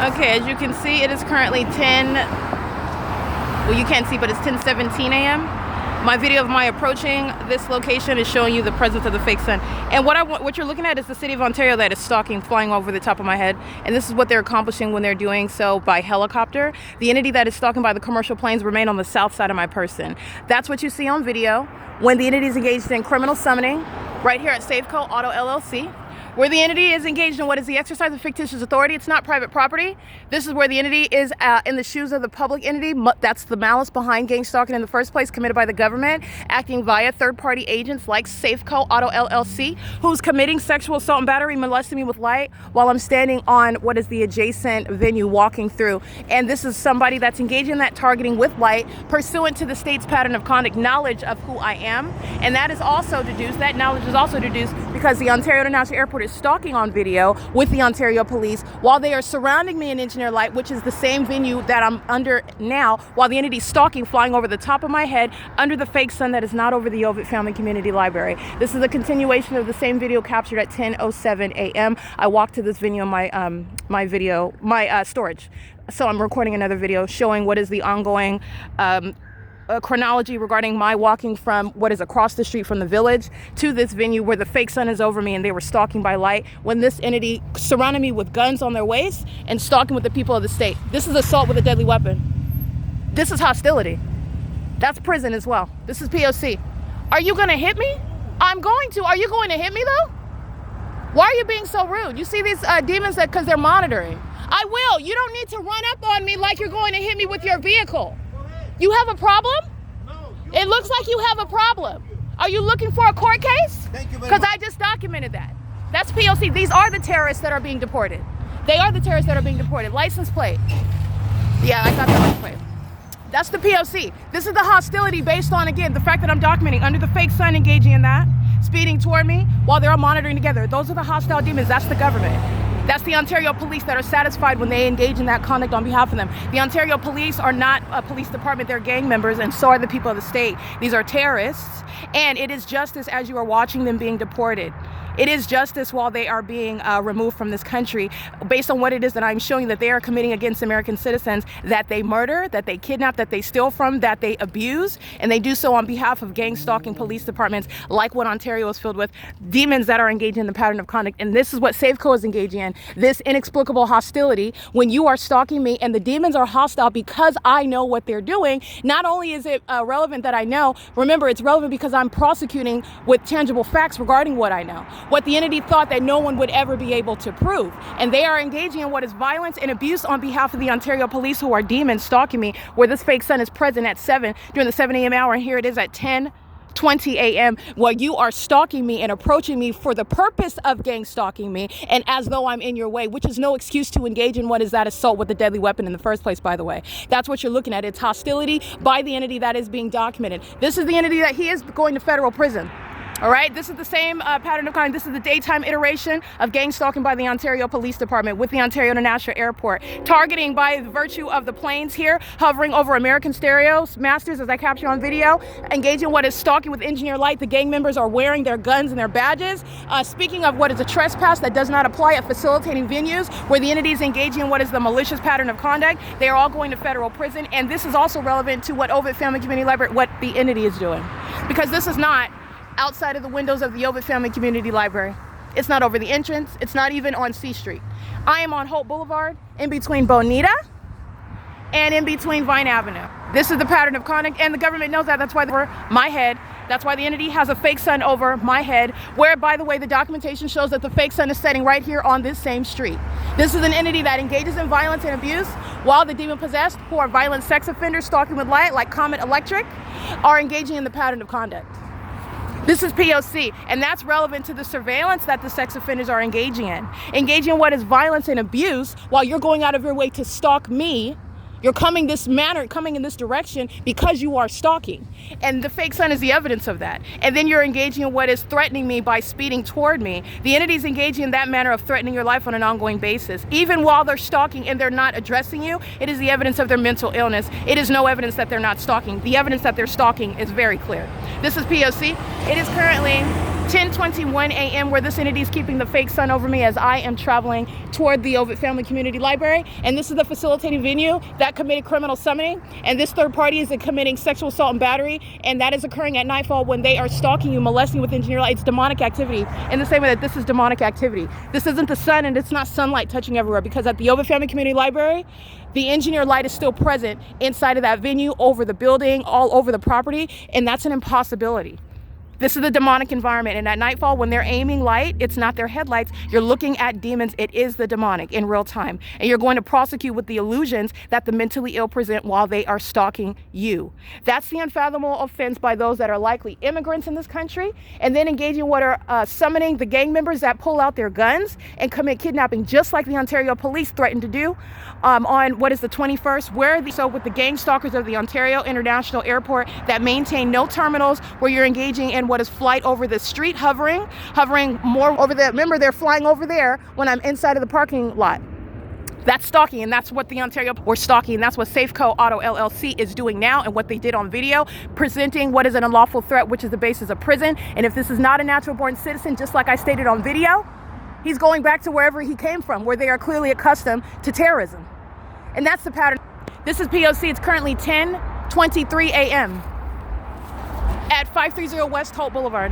Okay, as you can see, it is currently 10, well, you can't see, but it's 10:17 a.m. My video of my approaching this location is showing you the presence of the fake sun. And what you're looking at is the city of Ontario that is stalking, flying over the top of my head. And this is what they're accomplishing when they're doing so by helicopter. The entity that is stalking by the commercial planes remain on the south side of my person. That's what you see on video when the entity is engaged in criminal summoning right here at SAIFCO Auto LLC. Where the entity is engaged in what is the exercise of fictitious authority. It's not private property. This is where the entity is in the shoes of the public entity. That's the malice behind gang stalking in the first place, committed by the government, acting via third-party agents like SAIFCO Auto LLC, who's committing sexual assault and battery, molesting me with light while I'm standing on what is the adjacent venue walking through. And this is somebody that's engaging in that targeting with light, pursuant to the state's pattern of conduct, knowledge of who I am. And that is also deduced, that knowledge is also deduced because the Ontario International Airport is stalking on video with the Ontario police while they are surrounding me in Engineer Light, which is the same venue that I'm under now, while the entity is stalking, flying over the top of my head under the fake sun that is not over the Ovid Family Community Library. This is a continuation of the same video captured at 10:07 a.m. I walked to this venue in my storage. So I'm recording another video showing what is the ongoing chronology regarding my walking from what is across the street from the village to this venue where the fake sun is over me and they were stalking by light when this entity surrounded me with guns on their waist and stalking with the people of the state. This is assault with a deadly weapon. This is hostility. That's prison as well. This is P.O.C. Are you gonna hit me? I'm going to. Are you going to hit me though? Why are you being so rude? You see these demons that because they're monitoring. I will. You don't need to run up on me like you're going to hit me with your vehicle. You have a problem? No. It looks like you have a problem. Are you looking for a court case? Thank you very much. Because I just documented that. That's P.O.C. These are the terrorists that are being deported. They are the terrorists that are being deported. License plate. Yeah, I got the license plate. That's the P.O.C. This is the hostility based on, again, the fact that I'm documenting under the fake sun engaging in that, speeding toward me while they're all monitoring together. Those are the hostile demons. That's the government. That's the Ontario police that are satisfied when they engage in that conduct on behalf of them. The Ontario police are not a police department, they're gang members, and so are the people of the state. These are terrorists, and it is justice as you are watching them being deported. It is justice while they are being removed from this country based on what it is that I'm showing that they are committing against American citizens, that they murder, that they kidnap, that they steal from, that they abuse, and they do so on behalf of gang stalking police departments like what Ontario is filled with, demons that are engaging in the pattern of conduct. And this is what SAIFCO is engaging in, this inexplicable hostility when you are stalking me and the demons are hostile because I know what they're doing. Not only is it relevant that I know, remember it's relevant because I'm prosecuting with tangible facts regarding what I know. What the entity thought that no one would ever be able to prove. And they are engaging in what is violence and abuse on behalf of the Ontario police, who are demons stalking me, where this fake sun is present at 7 during the 7 a.m. hour, and here it is at 10:20 a.m. while you are stalking me and approaching me for the purpose of gang stalking me and as though I'm in your way, which is no excuse to engage in what is that assault with a deadly weapon in the first place, by the way. That's what you're looking at. It's hostility by the entity that is being documented. This is the entity that he is going to federal prison. All right, this is the same pattern of conduct. This is the daytime iteration of gang stalking by the Ontario Police Department with the Ontario International Airport. Targeting by virtue of the planes here, hovering over American stereos, masters as I capture on video, engaging what is stalking with Engineer Light. The gang members are wearing their guns and their badges. Speaking of what is a trespass that does not apply at facilitating venues where the entity is engaging in what is the malicious pattern of conduct, they are all going to federal prison. And this is also relevant to what Ovid Family Community Library, what the entity is doing. Because this is not outside of the windows of the Ovid Family Community Library. It's not over the entrance. It's not even on C Street. I am on Holt Boulevard in between Bonita and in between Vine Avenue. This is the pattern of conduct, and the government knows that. That's why over my head, that's why the entity has a fake sun over my head, where, by the way, the documentation shows that the fake sun is setting right here on this same street. This is an entity that engages in violence and abuse, while the demon-possessed, who are violent sex offenders stalking with light, like Comet Electric, are engaging in the pattern of conduct. This is P.O.C. and that's relevant to the surveillance that the sex offenders are engaging in. Engaging in what is violence and abuse while you're going out of your way to stalk me. You're coming in this direction because you are stalking. And the fake sun is the evidence of that. And then you're engaging in what is threatening me by speeding toward me. The entity is engaging in that manner of threatening your life on an ongoing basis. Even while they're stalking and they're not addressing you, it is the evidence of their mental illness. It is no evidence that they're not stalking. The evidence that they're stalking is very clear. This is P.O.C. It is currently 10:21 a.m. where this entity is keeping the fake sun over me as I am traveling toward the Ovid Family Community Library. And this is the facilitating venue that committed criminal summoning. And this third party is committing sexual assault and battery. And that is occurring at nightfall when they are stalking you, molesting with engineer light. It's demonic activity. In the same way that this is demonic activity. This isn't the sun, and it's not sunlight touching everywhere, because at the Ovid Family Community Library, the engineer light is still present inside of that venue, over the building, all over the property. And that's an impossibility. This is the demonic environment, and at nightfall, when they're aiming light, it's not their headlights. You're looking at demons. It is the demonic in real time, and you're going to prosecute with the illusions that the mentally ill present while they are stalking you. That's the unfathomable offense by those that are likely immigrants in this country, and then engaging what are summoning the gang members that pull out their guns and commit kidnapping, just like the Ontario police threatened to do on what is the 21st, with the gang stalkers of the Ontario International Airport that maintain no terminals, where you're engaging in what is flight over the street, hovering more over there. Remember, they're flying over there when I'm inside of the parking lot. That's stalking, and that's what the Ontario were stalking, and that's what SAIFCO Auto LLC is doing now, and what they did on video, presenting what is an unlawful threat, which is the basis of prison. And if this is not a natural-born citizen, just like I stated on video, he's going back to wherever he came from, where they are clearly accustomed to terrorism. And that's the pattern. This is P.O.C. It's currently 10:23 a.m. at 530 West Holt Boulevard.